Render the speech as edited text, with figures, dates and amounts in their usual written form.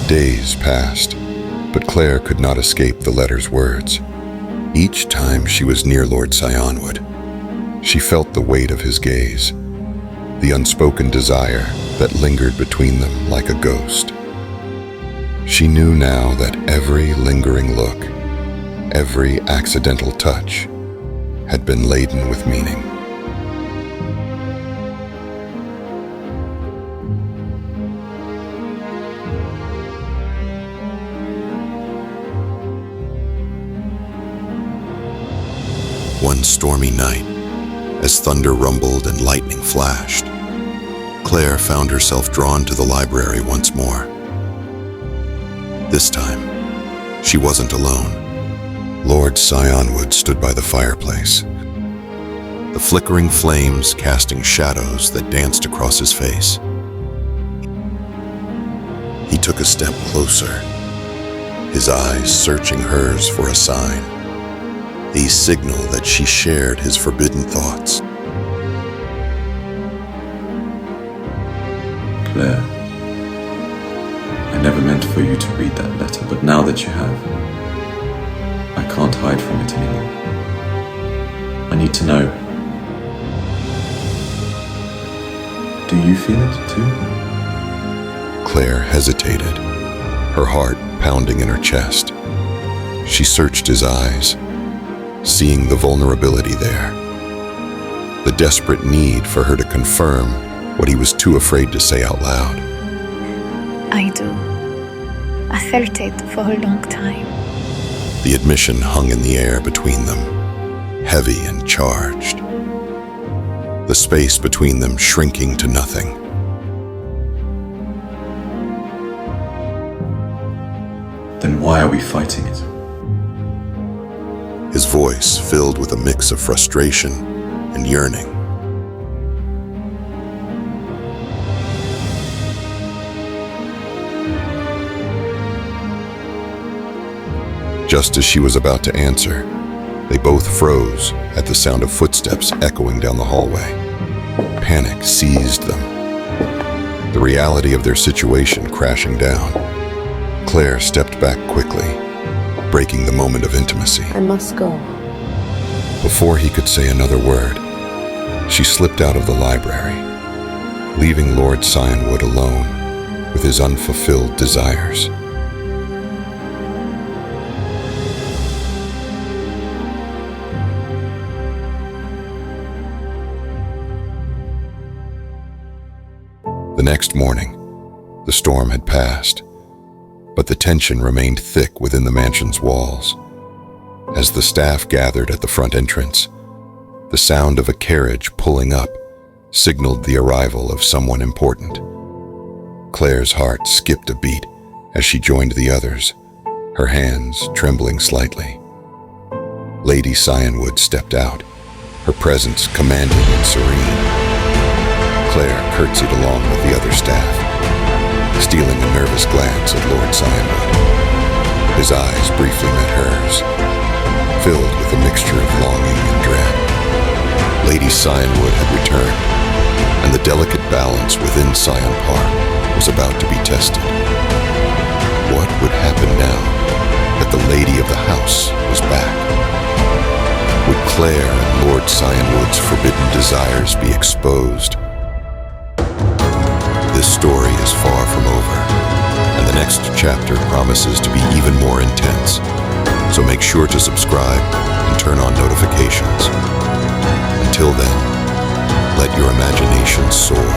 Days passed, but Claire could not escape the letter's words. Each time she was near Lord Syonwood, she felt the weight of his gaze, the unspoken desire that lingered between them like a ghost. She knew now that every lingering look, every accidental touch, had been laden with meaning. One stormy night, as thunder rumbled and lightning flashed, Claire found herself drawn to the library once more. This time, she wasn't alone. Lord Syonwood stood by the fireplace, the flickering flames casting shadows that danced across his face. He took a step closer, his eyes searching hers for a sign, a signal that she shared his forbidden thoughts. Claire, I never meant for you to read that letter, but now that you have, I can't hide from it anymore. I need to know. Do you feel it too? Claire hesitated, her heart pounding in her chest. She searched his eyes, seeing the vulnerability there, the desperate need for her to confirm what he was too afraid to say out loud. I do. I felt it for a long time. The admission hung in the air between them, heavy and charged, the space between them shrinking to nothing. Then why are we fighting it? His voice filled with a mix of frustration and yearning. Just as she was about to answer, they both froze at the sound of footsteps echoing down the hallway. Panic seized them, the reality of their situation crashing down. Claire stepped back quickly, breaking the moment of intimacy. I must go. Before he could say another word, she slipped out of the library, leaving Lord Syonwood alone with his unfulfilled desires. The next morning, the storm had passed, but the tension remained thick within the mansion's walls. As the staff gathered at the front entrance, the sound of a carriage pulling up signaled the arrival of someone important. Claire's heart skipped a beat as she joined the others, her hands trembling slightly. Lady Syonwood stepped out, her presence commanding and serene. Claire curtsied along with the other staff, stealing a nervous glance at Lord Syonwood. His eyes briefly met hers, filled with a mixture of longing and dread. Lady Syonwood had returned, and the delicate balance within Syon Park was about to be tested. What would happen now that the lady of the house was back? Would Claire and Lord Syonwood's forbidden desires be exposed? This story is far from over, and the next chapter promises to be even more intense. So make sure to subscribe and turn on notifications. Until then, let your imagination soar.